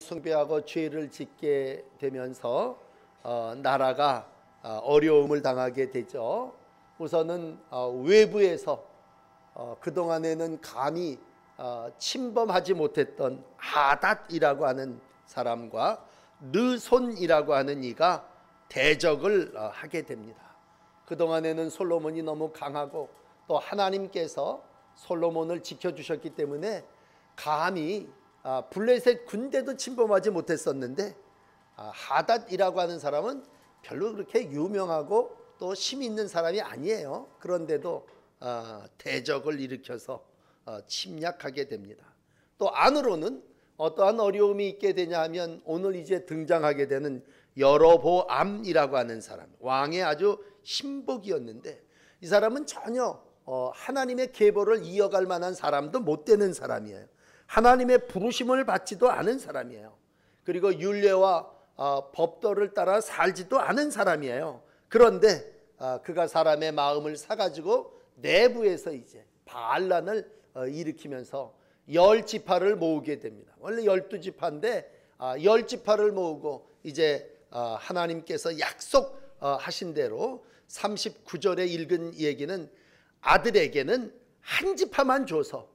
숭배하고 죄를 짓게 되면서 나라가 어려움을 당하게 되죠. 우선은 외부에서 그동안에는 감히 침범하지 못했던 하닷이라고 하는 사람과 르손이라고 하는 이가 대적을 하게 됩니다. 그동안에는 솔로몬이 너무 강하고 또 하나님께서 솔로몬을 지켜주셨기 때문에 감히 블레셋 군대도 침범하지 못했었는데, 하닷이라고 하는 사람은 별로 그렇게 유명하고 또 힘 있는 사람이 아니에요. 그런데도 대적을 일으켜서 침략하게 됩니다. 또 안으로는 어떠한 어려움이 있게 되냐 하면 오늘 이제 등장하게 되는 여로보암이라고 하는 사람, 왕의 아주 신복이었는데 이 사람은 전혀 하나님의 계보를 이어갈 만한 사람도 못 되는 사람이에요. 하나님의 부르심을 받지도 않은 사람이에요. 그리고 율례와 법도를 따라 살지도 않은 사람이에요. 그런데 그가 사람의 마음을 사가지고 내부에서 이제 반란을 일으키면서 10지파를 모으게 됩니다. 원래 12지파인데 10지파를 모으고 이제 하나님께서 약속하신 대로 39절에 읽은 얘기는 아들에게는 한 지파만 줘서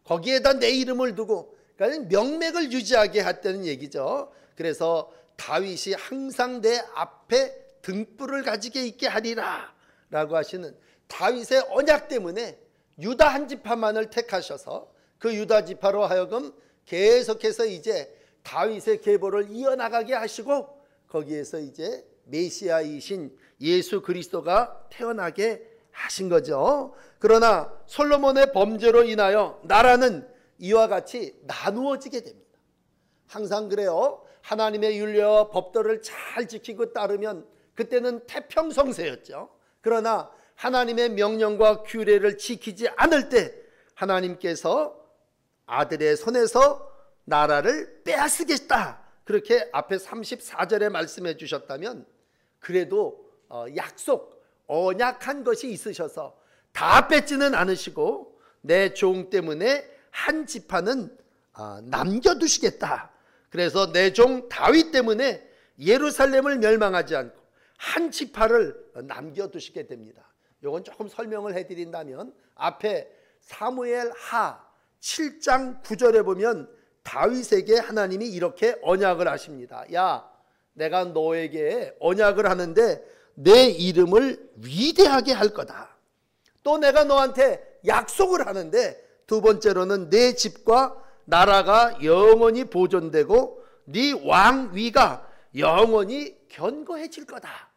거기에다 내 이름을 두고, 그러니까 명맥을 유지하게 했다는 얘기죠. 그래서 다윗이 항상 내 앞에 등불을 가지게 있게 하리라 라고 하시는 다윗의 언약 때문에 유다 한 지파만을 택하셔서 그 유다 지파로 하여금 계속해서 이제 다윗의 계보를 이어나가게 하시고 거기에서 이제 메시아이신 예수 그리스도가 태어나게 하신 거죠. 그러나 솔로몬의 범죄로 인하여 나라는 이와 같이 나누어지게 됩니다. 항상 그래요. 하나님의 율례와 법도를 잘 지키고 따르면 그때는 태평성세였죠. 그러나 하나님의 명령과 규례를 지키지 않을 때 하나님께서 아들의 손에서 나라를 빼앗으겠다, 그렇게 앞에 34절에 말씀해 주셨다면, 그래도 약속, 언약한 것이 있으셔서 다 뺏지는 않으시고 내 종 때문에 한 지파는 남겨두시겠다. 그래서 내 종 다윗 때문에 예루살렘을 멸망하지 않고 한 지파를 남겨두시게 됩니다. 이건 조금 설명을 해드린다면, 앞에 사무엘 하 7장 9절에 보면 다윗에게 하나님이 이렇게 언약을 하십니다. 야, 내가 너에게 언약을 하는데 내 이름을 위대하게 할 거다. 또 내가 너한테 약속을 하는데, 두 번째로는 내 집과 나라가 영원히 보존되고 네 왕위가 영원히 견고해질 거다.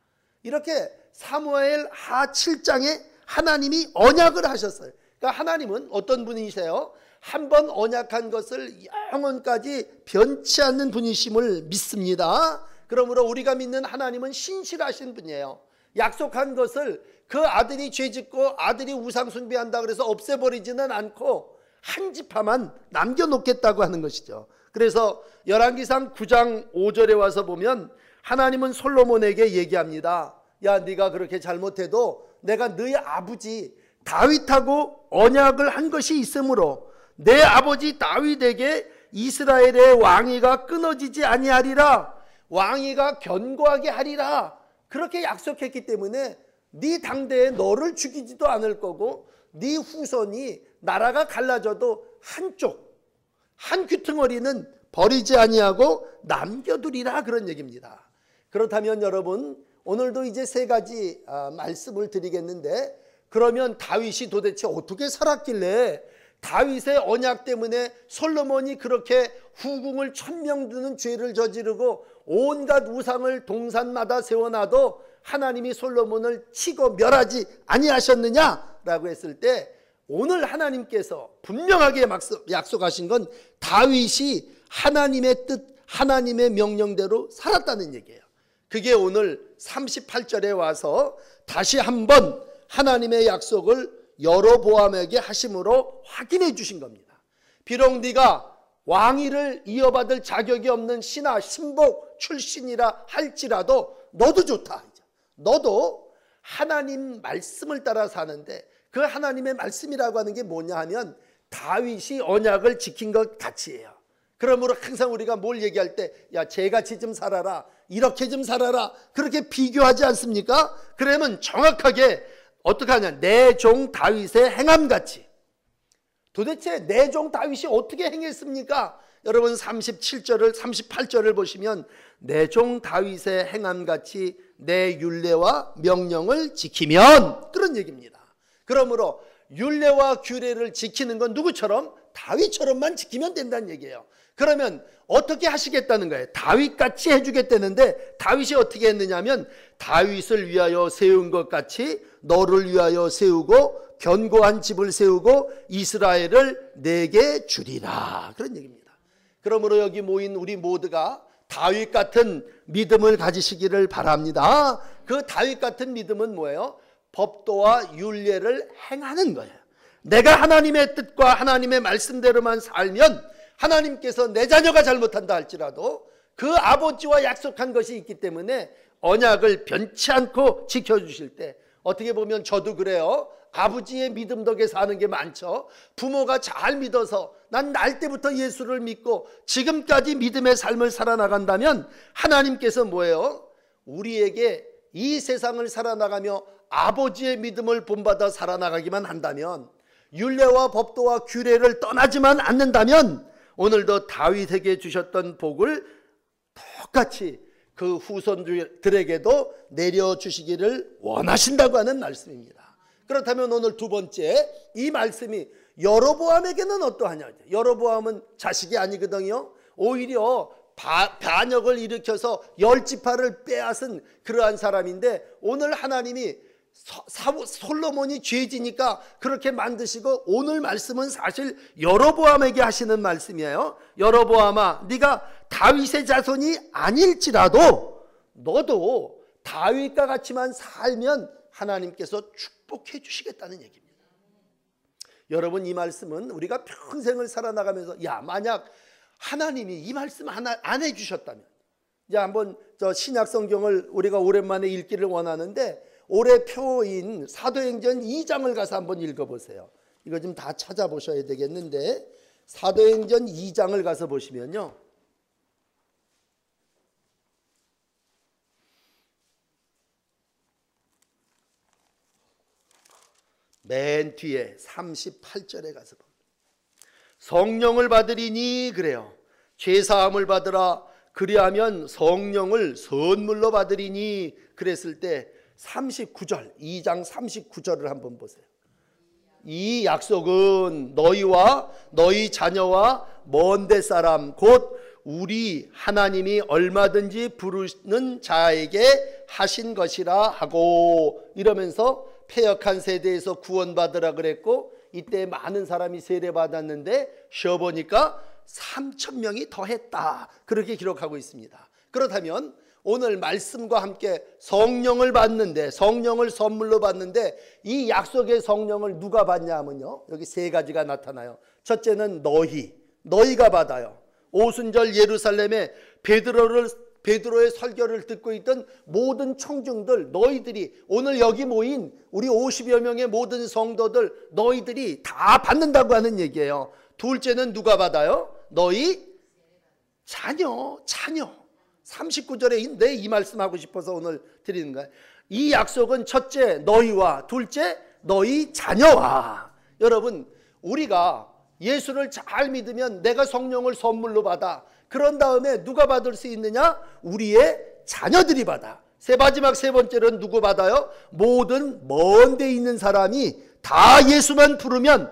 이렇게 사무엘 하 7장에 하나님이 언약을 하셨어요. 그러니까 하나님은 어떤 분이세요? 한번 언약한 것을 영원까지 변치 않는 분이심을 믿습니다. 그러므로 우리가 믿는 하나님은 신실하신 분이에요. 약속한 것을 그 아들이 죄짓고 아들이 우상 숭배한다 그래서 없애버리지는 않고 한 지파만 남겨놓겠다고 하는 것이죠. 그래서 열왕기상 9장 5절에 와서 보면 하나님은 솔로몬에게 얘기합니다. 야, 네가 그렇게 잘못해도 내가 너희 아버지 다윗하고 언약을 한 것이 있으므로 내 아버지 다윗에게 이스라엘의 왕위가 끊어지지 아니하리라, 왕위가 견고하게 하리라, 그렇게 약속했기 때문에 네 당대에 너를 죽이지도 않을 거고 네 후손이 나라가 갈라져도 한쪽 한 귀퉁어리는 버리지 아니하고 남겨두리라, 그런 얘기입니다. 그렇다면 여러분, 오늘도 이제 세 가지 말씀을 드리겠는데, 그러면 다윗이 도대체 어떻게 살았길래 다윗의 언약 때문에 솔로몬이 그렇게 후궁을 1000명 두는 죄를 저지르고 온갖 우상을 동산마다 세워놔도 하나님이 솔로몬을 치고 멸하지 아니하셨느냐라고 했을 때, 오늘 하나님께서 분명하게 약속하신 건 다윗이 하나님의 뜻, 하나님의 명령대로 살았다는 얘기예요. 그게 오늘 38절에 와서 다시 한번 하나님의 약속을 여로보암에게 하심으로 확인해 주신 겁니다. 비록 네가 왕위를 이어받을 자격이 없는 신하 신복 출신이라 할지라도 너도 좋다. 너도 하나님 말씀을 따라 사는데, 그 하나님의 말씀이라고 하는 게 뭐냐 하면 다윗이 언약을 지킨 것 같이예요. 그러므로 항상 우리가 뭘 얘기할 때 야, 쟤같이 좀 살아라, 이렇게 좀 살아라, 그렇게 비교하지 않습니까? 그러면 정확하게 어떻게 하냐, 내 종 다윗의 행함같이. 도대체 내 종 다윗이 어떻게 행했습니까? 여러분 37절을 38절을 보시면 내 종 다윗의 행함같이 내 율례와 명령을 지키면, 그런 얘기입니다. 그러므로 율례와 규례를 지키는 건 누구처럼? 다윗처럼만 지키면 된다는 얘기예요. 그러면 어떻게 하시겠다는 거예요? 다윗같이 해주겠다는데, 다윗이 어떻게 했느냐면 다윗을 위하여 세운 것 같이 너를 위하여 세우고 견고한 집을 세우고 이스라엘을 내게 주리라, 그런 얘기입니다. 그러므로 여기 모인 우리 모두가 다윗 같은 믿음을 가지시기를 바랍니다. 그 다윗 같은 믿음은 뭐예요? 법도와 율례를 행하는 거예요. 내가 하나님의 뜻과 하나님의 말씀대로만 살면 하나님께서 내 자녀가 잘못한다 할지라도 그 아버지와 약속한 것이 있기 때문에 언약을 변치 않고 지켜주실 때, 어떻게 보면 저도 그래요. 아버지의 믿음 덕에 사는 게 많죠. 부모가 잘 믿어서 난 날 때부터 예수를 믿고 지금까지 믿음의 삶을 살아나간다면 하나님께서 뭐예요? 우리에게 이 세상을 살아나가며 아버지의 믿음을 본받아 살아나가기만 한다면, 율례와 법도와 규례를 떠나지만 않는다면 오늘도 다윗에게 주셨던 복을 똑같이 그 후손들에게도 내려주시기를 원하신다고 하는 말씀입니다. 그렇다면 오늘 두 번째, 이 말씀이 여로보암에게는 어떠하냐. 여로보암은 자식이 아니거든요. 오히려 반역을 일으켜서 10지파를 빼앗은 그러한 사람인데, 오늘 하나님이 솔로몬이 죄지니까 그렇게 만드시고, 오늘 말씀은 사실 여로보암에게 하시는 말씀이에요. 여로보암아, 네가 다윗의 자손이 아닐지라도 너도 다윗과 같이만 살면 하나님께서 축복해 주시겠다는 얘기입니다. 여러분, 이 말씀은 우리가 평생을 살아나가면서, 야, 만약 하나님이 이 말씀 하나 안 해주셨다면, 이제 한번 저 신약 성경을 우리가 오랜만에 읽기를 원하는데, 올해 표인 사도행전 2장을 가서 한번 읽어보세요. 이거 좀 다 찾아보셔야 되겠는데, 사도행전 2장을 가서 보시면요, 맨 뒤에 38절에 가서 봅니다. 성령을 받으리니, 그래요, 죄사함을 받으라, 그리하면 성령을 선물로 받으리니, 그랬을 때 39절, 2장 39절을 한번 보세요. 이 약속은 너희와 너희 자녀와 먼데 사람 곧 우리 하나님이 얼마든지 부르는 자에게 하신 것이라 하고, 이러면서 패역한 세대에서 구원받으라 그랬고, 이때 많은 사람이 세례받았는데 쉬어보니까 3,000명이 더했다, 그렇게 기록하고 있습니다. 그렇다면 오늘 말씀과 함께 성령을 받는데, 성령을 선물로 받는데, 이 약속의 성령을 누가 받냐 하면요, 여기 세 가지가 나타나요. 첫째는 너희가 받아요. 오순절 예루살렘에 베드로의 설교를 듣고 있던 모든 청중들, 너희들이, 오늘 여기 모인 우리 50여 명의 모든 성도들, 너희들이 다 받는다고 하는 얘기예요. 둘째는 누가 받아요? 너희 자녀. 39절에 이 말씀하고 싶어서 오늘 드리는 거예요. 이 약속은 첫째 너희와, 둘째 너희 자녀와. 여러분, 우리가 예수를 잘 믿으면 내가 성령을 선물로 받아. 그런 다음에 누가 받을 수 있느냐? 우리의 자녀들이 받아. 마지막 세 번째는 누구 받아요? 모든 먼 데 있는 사람이 다 예수만 부르면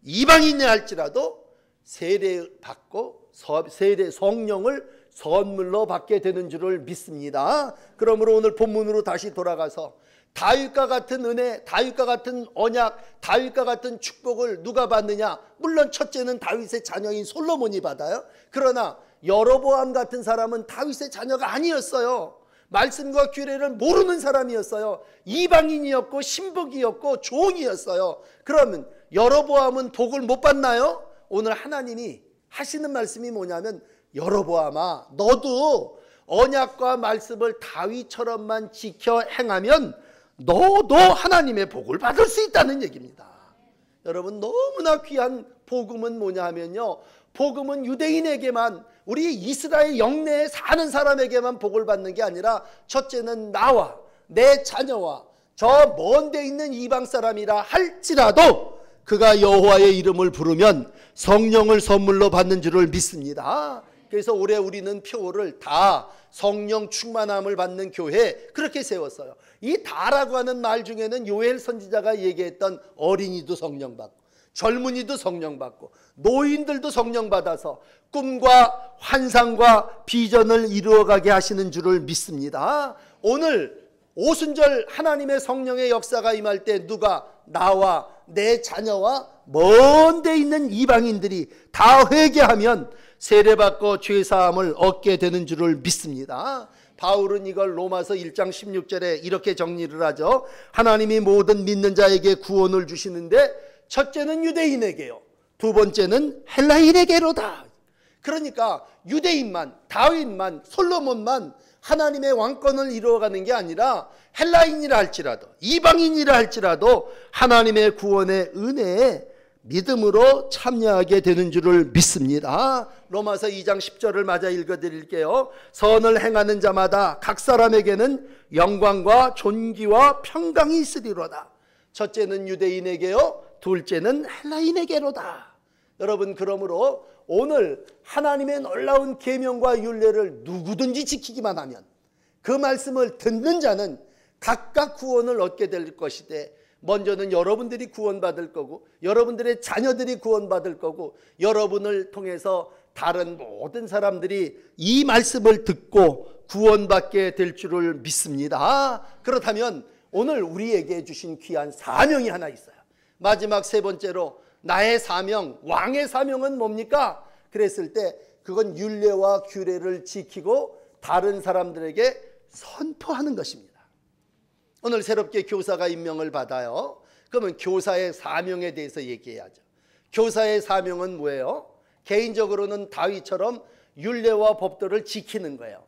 이방인이 할지라도 세례 받고 세례 성령을 선물로 받게 되는 줄을 믿습니다. 그러므로 오늘 본문으로 다시 돌아가서 다윗과 같은 은혜, 다윗과 같은 언약, 다윗과 같은 축복을 누가 받느냐? 물론 첫째는 다윗의 자녀인 솔로몬이 받아요. 그러나 여로보암 같은 사람은 다윗의 자녀가 아니었어요. 말씀과 규례를 모르는 사람이었어요. 이방인이었고 신복이었고 종이었어요. 그러면 여로보암은 복을 못 받나요? 오늘 하나님이 하시는 말씀이 뭐냐면, 여로보암아, 너도 언약과 말씀을 다윗처럼만 지켜 행하면 너도 하나님의 복을 받을 수 있다는 얘기입니다. 여러분, 너무나 귀한 복음은 뭐냐 하면요, 복음은 유대인에게만, 우리 이스라엘 영내에 사는 사람에게만 복을 받는 게 아니라 첫째는 나와 내 자녀와 저 먼 데 있는 이방 사람이라 할지라도 그가 여호와의 이름을 부르면 성령을 선물로 받는 줄을 믿습니다. 그래서 올해 우리는 표를 다 성령 충만함을 받는 교회 그렇게 세웠어요. 이 다라고 하는 말 중에는 요엘 선지자가 얘기했던 어린이도 성령 받고 젊은이도 성령 받고 노인들도 성령 받아서 꿈과 환상과 비전을 이루어가게 하시는 줄을 믿습니다. 오늘 오순절 하나님의 성령의 역사가 임할 때 누가 나와 내 자녀와 먼 데 있는 이방인들이 다 회개하면 세례받고 죄사함을 얻게 되는 줄을 믿습니다. 바울은 이걸 로마서 1장 16절에 이렇게 정리를 하죠. 하나님이 모든 믿는 자에게 구원을 주시는데 첫째는 유대인에게요, 두 번째는 헬라인에게로다. 그러니까 유대인만, 다윗만, 솔로몬만 하나님의 왕권을 이루어가는 게 아니라 헬라인이라 할지라도 이방인이라 할지라도 하나님의 구원의 은혜에 믿음으로 참여하게 되는 줄을 믿습니다. 로마서 2장 10절을 맞아 읽어드릴게요. 선을 행하는 자마다 각 사람에게는 영광과 존귀와 평강이 있으리로다. 첫째는 유대인에게요, 둘째는 헬라인에게로다. 여러분, 그러므로 오늘 하나님의 놀라운 계명과 율례를 누구든지 지키기만 하면 그 말씀을 듣는 자는 각각 구원을 얻게 될 것이되, 먼저는 여러분들이 구원받을 거고 여러분들의 자녀들이 구원받을 거고 여러분을 통해서 다른 모든 사람들이 이 말씀을 듣고 구원받게 될 줄을 믿습니다. 그렇다면 오늘 우리에게 주신 귀한 사명이 하나 있어요. 마지막 세 번째로 나의 사명, 왕의 사명은 뭡니까? 그랬을 때 그건 율례와 규례를 지키고 다른 사람들에게 선포하는 것입니다. 오늘 새롭게 교사가 임명을 받아요. 그러면 교사의 사명에 대해서 얘기해야죠. 교사의 사명은 뭐예요? 개인적으로는 다윗처럼 율례와 법도를 지키는 거예요.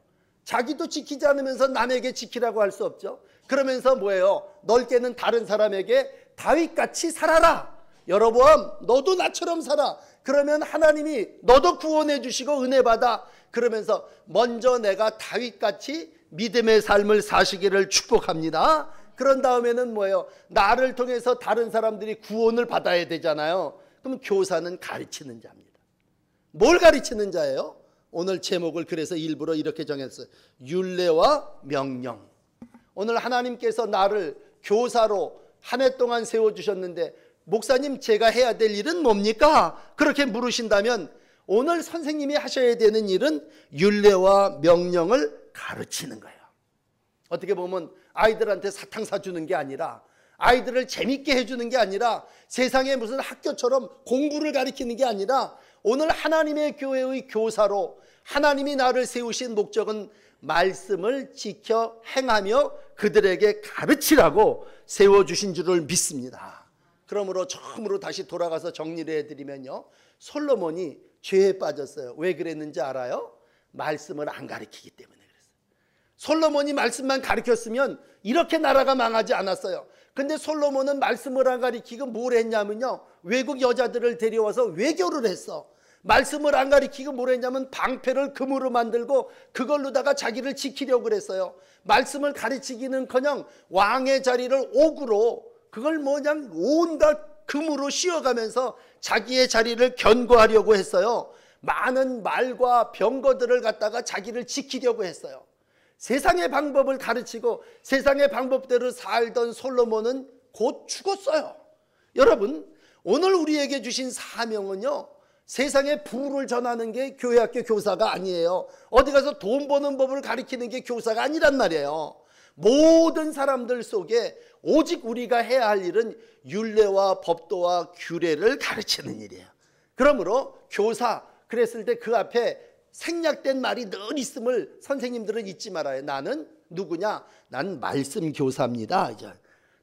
자기도 지키지 않으면서 남에게 지키라고 할 수 없죠. 그러면서 뭐예요? 넓게는 다른 사람에게 다윗같이 살아라. 여로보암, 너도 나처럼 살아. 그러면 하나님이 너도 구원해 주시고 은혜 받아. 그러면서 먼저 내가 다윗같이 믿음의 삶을 사시기를 축복합니다. 그런 다음에는 뭐예요? 나를 통해서 다른 사람들이 구원을 받아야 되잖아요. 그럼 교사는 가르치는 자입니다. 뭘 가르치는 자예요? 오늘 제목을 그래서 일부러 이렇게 정했어요. 율례와 명령. 오늘 하나님께서 나를 교사로 한 해 동안 세워주셨는데, 목사님 제가 해야 될 일은 뭡니까? 그렇게 물으신다면 오늘 선생님이 하셔야 되는 일은 율례와 명령을 가르치는 거예요. 어떻게 보면 아이들한테 사탕 사주는 게 아니라, 아이들을 재밌게 해주는 게 아니라, 세상에 무슨 학교처럼 공부를 가르치는 게 아니라, 오늘 하나님의 교회의 교사로 하나님이 나를 세우신 목적은 말씀을 지켜 행하며 그들에게 가르치라고 세워주신 줄을 믿습니다. 그러므로 처음으로 다시 돌아가서 정리를 해드리면요, 솔로몬이 죄에 빠졌어요. 왜 그랬는지 알아요? 말씀을 안 가르치기 때문에 그랬어요. 솔로몬이 말씀만 가르쳤으면 이렇게 나라가 망하지 않았어요. 근데 솔로몬은 말씀을 안 가르치고 뭘 했냐면요, 외국 여자들을 데려와서 외교를 했어. 말씀을 안 가르치고 뭘 했냐면 방패를 금으로 만들고 그걸로다가 자기를 지키려고 그랬어요. 말씀을 가르치기는커녕 왕의 자리를 옥으로, 그걸 뭐냐, 온갖 금으로 씌워가면서 자기의 자리를 견고하려고 했어요. 많은 말과 병거들을 갖다가 자기를 지키려고 했어요. 세상의 방법을 가르치고 세상의 방법대로 살던 솔로몬은 곧 죽었어요. 여러분, 오늘 우리에게 주신 사명은요, 세상에 부를 전하는 게 교회학교 교사가 아니에요. 어디 가서 돈 버는 법을 가르치는 게 교사가 아니란 말이에요. 모든 사람들 속에 오직 우리가 해야 할 일은 율례와 법도와 규례를 가르치는 일이에요. 그러므로 교사 그랬을 때 그 앞에 생략된 말이 늘 있음을 선생님들은 잊지 말아요. 나는 누구냐? 난 말씀 교사입니다. 이제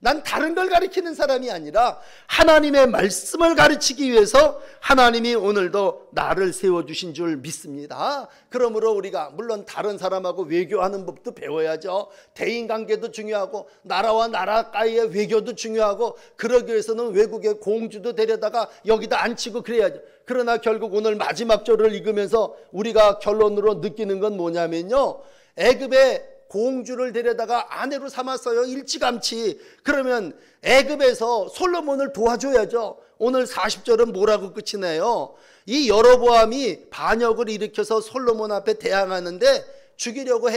난 다른 걸 가르치는 사람이 아니라 하나님의 말씀을 가르치기 위해서 하나님이 오늘도 나를 세워주신 줄 믿습니다. 그러므로 우리가 물론 다른 사람하고 외교하는 법도 배워야죠. 대인관계도 중요하고 나라와 나라가의 외교도 중요하고 그러기 위해서는 외국의 공주도 데려다가 여기다 앉히고 그래야죠. 그러나 결국 오늘 마지막 절을 읽으면서 우리가 결론으로 느끼는 건 뭐냐면요, 애굽의 공주를 데려다가 아내로 삼았어요. 일찌감치. 그러면 애굽에서 솔로몬을 도와줘야죠. 오늘 40절은 뭐라고 끝이 나요? 이 여로보암이 반역을 일으켜서 솔로몬 앞에 대항하는데 죽이려고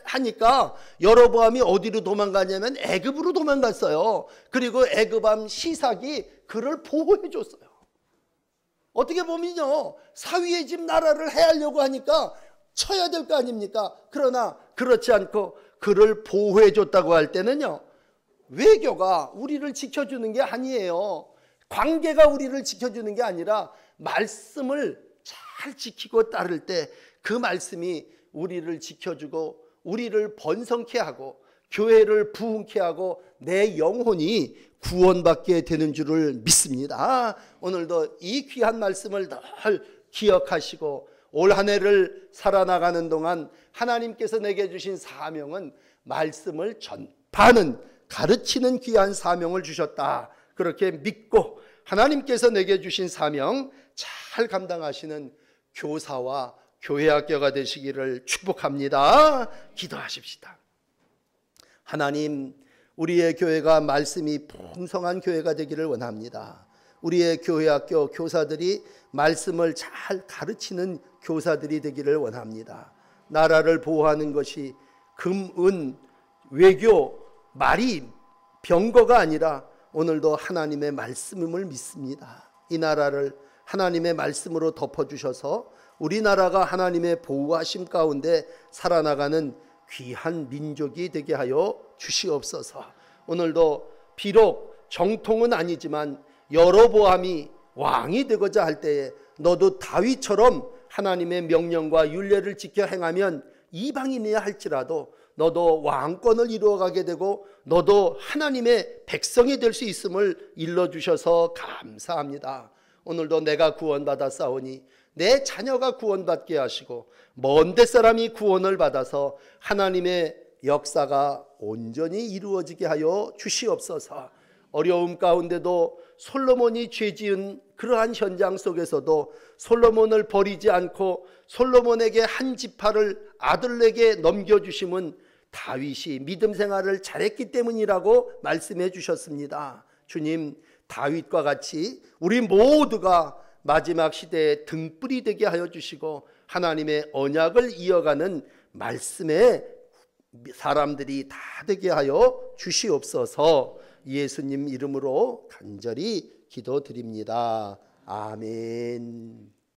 하니까 여로보암이 어디로 도망가냐면 애굽으로 도망갔어요. 그리고 애굽왕 시삭이 그를 보호해 줬어요. 어떻게 보면요, 사위의 집 나라를 해하려고 하니까 쳐야 될 거 아닙니까? 그러나 그렇지 않고 그를 보호해 줬다고 할 때는요, 외교가 우리를 지켜주는 게 아니에요. 관계가 우리를 지켜주는 게 아니라 말씀을 잘 지키고 따를 때 그 말씀이 우리를 지켜주고 우리를 번성케 하고 교회를 부흥케 하고 내 영혼이 구원받게 되는 줄을 믿습니다. 오늘도 이 귀한 말씀을 늘 기억하시고 올 한 해를 살아나가는 동안 하나님께서 내게 주신 사명은 말씀을 전파하는, 가르치는 귀한 사명을 주셨다. 그렇게 믿고 하나님께서 내게 주신 사명 잘 감당하시는 교사와 교회학교가 되시기를 축복합니다. 기도하십시다. 하나님, 우리의 교회가 말씀이 풍성한 교회가 되기를 원합니다. 우리의 교회학교 교사들이 말씀을 잘 가르치는 교사들이 되기를 원합니다. 나라를 보호하는 것이 금, 은, 외교, 말이 병거가 아니라 오늘도 하나님의 말씀임을 믿습니다. 이 나라를 하나님의 말씀으로 덮어주셔서 우리나라가 하나님의 보호하심 가운데 살아나가는 귀한 민족이 되게 하여 주시옵소서. 오늘도 비록 정통은 아니지만 여로보암이 왕이 되고자 할 때에 너도 다윗처럼 하나님의 명령과 율례를 지켜 행하면 이방인이야 할지라도 너도 왕권을 이루어가게 되고 너도 하나님의 백성이 될 수 있음을 일러주셔서 감사합니다. 오늘도 내가 구원받았사오니 내 자녀가 구원받게 하시고 먼 데 사람이 구원을 받아서 하나님의 역사가 온전히 이루어지게 하여 주시옵소서. 어려움 가운데도 솔로몬이 죄지은 그러한 현장 속에서도 솔로몬을 버리지 않고 솔로몬에게 한 지파를 아들에게 넘겨주심은 다윗이 믿음 생활을 잘했기 때문이라고 말씀해 주셨습니다. 주님, 다윗과 같이 우리 모두가 마지막 시대에 등불이 되게 하여 주시고 하나님의 언약을 이어가는 말씀의 사람들이 다 되게 하여 주시옵소서. 예수님 이름으로 간절히 기도드립니다. 아멘.